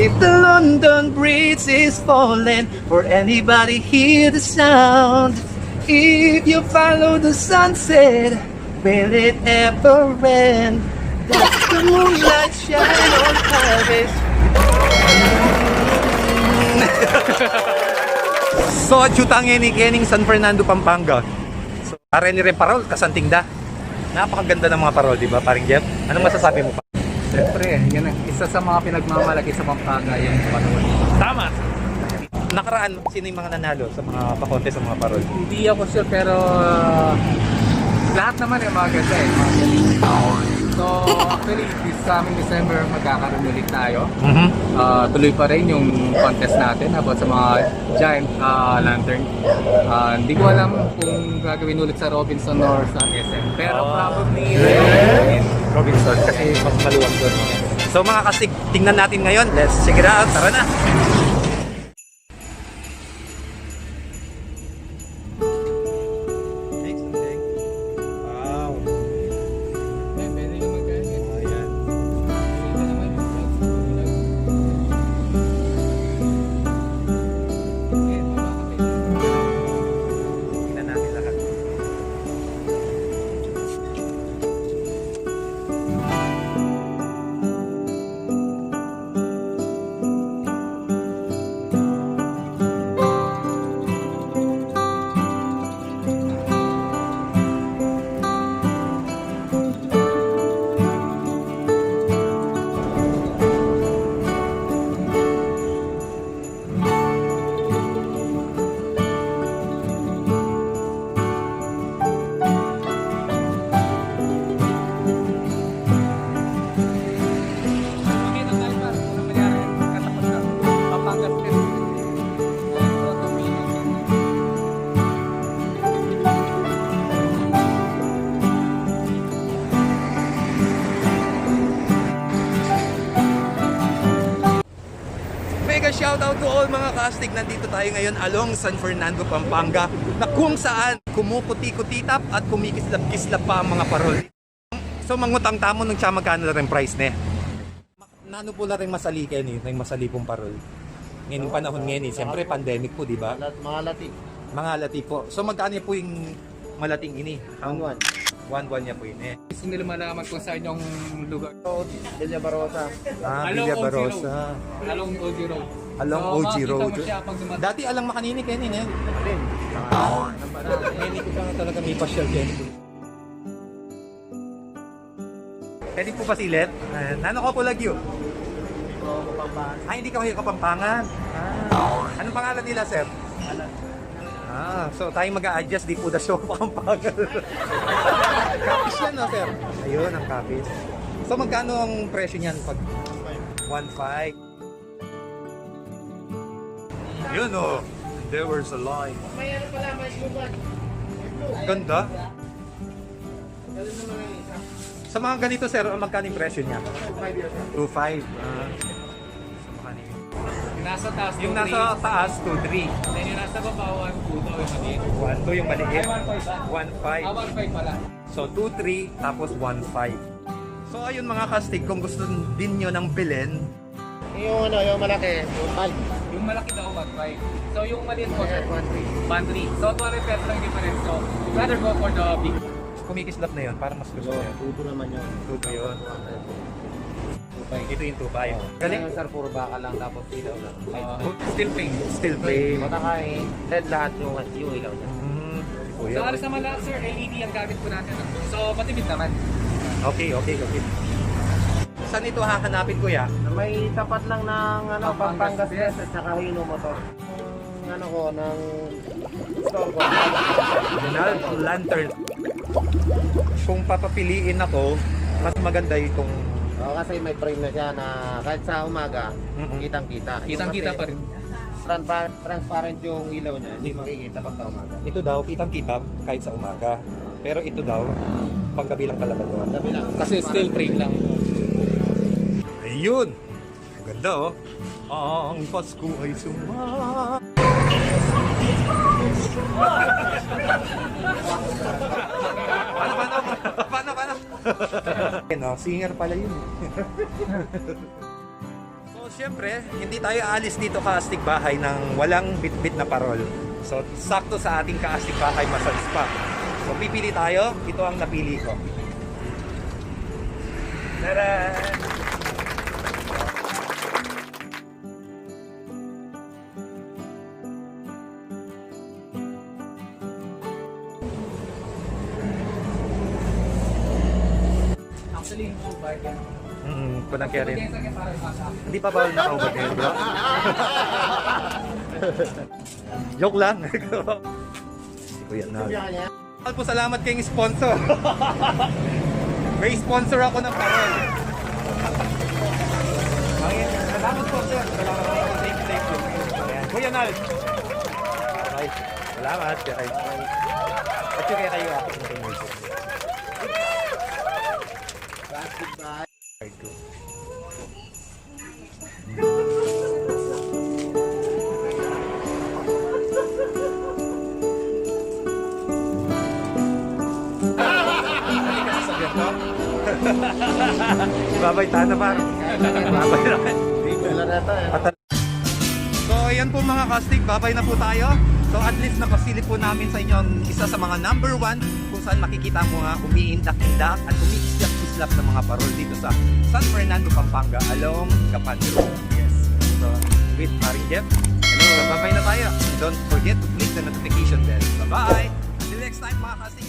If the London Bridge is falling, or anybody hear the sound, if you follow the sunset, will it ever end? Does the moonlight shine on Paris? So, chutang kening San Fernando, Pampanga. So, are ni rin parol, kasanting da. Napakaganda ng mga parol, di ba, paring Jeff? Anong masasabi mo pa? Siyempre, yan ang isa sa mga pinagmamalaki sa Pampanga, yung panahon. Tama! Nakaraan, sino yung mga nanalo sa mga pakonte sa mga parol? Hindi ako sure, pero lahat naman yung mga ganda eh. Mga galing. So, actually, this coming December, magkakaroon ulit tayo. Tuloy pa rin yung contest natin about sa mga giant lantern. Hindi ko alam kung gagawin ulit sa Robinson or sa SM. Pero probably Robinson, kasi mas maluwag doon. So mga kastig, tingnan natin ngayon. Let's check it out. Tara na! Wow! pwede yung magkano. Ayan. Tingnan natin lahat. Mega shoutout to all mga kastig. Nandito tayo ngayon along San Fernando, Pampanga, na kung saan kumukuti-kutitap at kumikislap-kislap pa ang mga parol. So mangutang tamo nung siya magkano na rin price ne. Nano po na rin masali kayo ni, rin masali pong parol. Ngayon yung panahon ngayon eh, siyempre pandemic po, di ba? Mga lati. Mga lati po. So magkano po yung malating ini? Ang 1-1 niya po yun eh. Gusto nila malaman kung saan yung lugar. Villa Barosa. Villa Barosa. Along OG Road. Along So, OG makikita Road. mo siya pag dumating. Dati alang makanini kayo eh. Alin? Hindi ko pa talaga may pasyal kayo. Pwede po pasilit? Nano ko po lagyo? Hindi ka kayo Kapampangan. Anong pangalan nila, sir? So tayo mag-a-adjust di po the show Kapampangan. Kapis yan, no, sir? Ayun, ang kapis. So magkano ang presyo niyan pag 1.5? Yun, oh. There was a line. Ganda. Sa mga ganito, sir, magkano yung presyo niya? 2.5. Yung nasa taas, Yung nasa taas, 2.3. then yung nasa baba, 1, 2 daw yung maliit. 1.2 yung maliit. 1.5 1.5. pala. So, 2.3 tapos 1.5. So, ayun mga kastig, kung gusto din nyo ng bilhin, Yung yung malaki. Yung pal. Yung malaki daw, 1.5. So yung maliit po, sir, 1.3. 1.3. So 200 pesos lang yung difference. So rather go for the big. kumikislap na yun, para mas gusto nyo. Tubo naman yun. Tubo yun. Ito yung 2.5. Galing. Galing sir, puro baka lang tapos ilaw lang. Still plain. Still play. Matakay. LED lahat yung ilaw niya. Kuya. So alas naman lahat, sir, LED ang gamit po natin. So matipid naman. Okay. Saan ito hahanapin, kuya? May tapat lang ng Pampangas Pampangas Best at saka Hino Motor. Ng ng store ko. Donald Lantern. Kung papapiliin ako, mas maganda itong Kasi may frame na siya na kahit sa umaga, kitang-kita. Kitang-kita pa rin. Transparent yung ilaw niya, hindi makikita pag sa umaga. ito daw, kitang-kita kahit sa umaga. Pero ito daw, pagkabilang talaga doon. Sabi lang. Kasi still frame lang. Ayun! Ang ganda, oh. Ang Pasko ay suma. Paano? Singer pala yun. So, Siyempre, hindi tayo aalis dito kaastig bahay ng walang bit-bit na parol. So, sakto sa ating kaastig bahay massage spa. So, pipili tayo. Ito ang napili ko. Tara! Actually, yung Dubai yan. Kunang kaya rin. Kaya sa para masa. Hindi pa bawal na over there, bro? Joke lang. Si Kuya Nal. Mahal po, salamat kayong sponsor. May sponsor ako ng parol. Salamat po, sir. Salamat po. Thank you. Ayan. Kuya Nal. Okay. Salamat. At yung kaya kayo ako. Plastic bag. Babay tayo par. Babay na. Wala na ito eh. So ayan po mga kastig, babay na po tayo. So at least napasilip po namin sa inyo ang isa sa mga number 1 kung saan makikita mo nga umiindak-indak at umiislap-islap ng mga parol dito sa San Fernando, Pampanga along Capandro. Yes. So with Paring Jeff. Hello. So babay na tayo. Don't forget to click the notification bell. Bye-bye. Until next time mga kastig.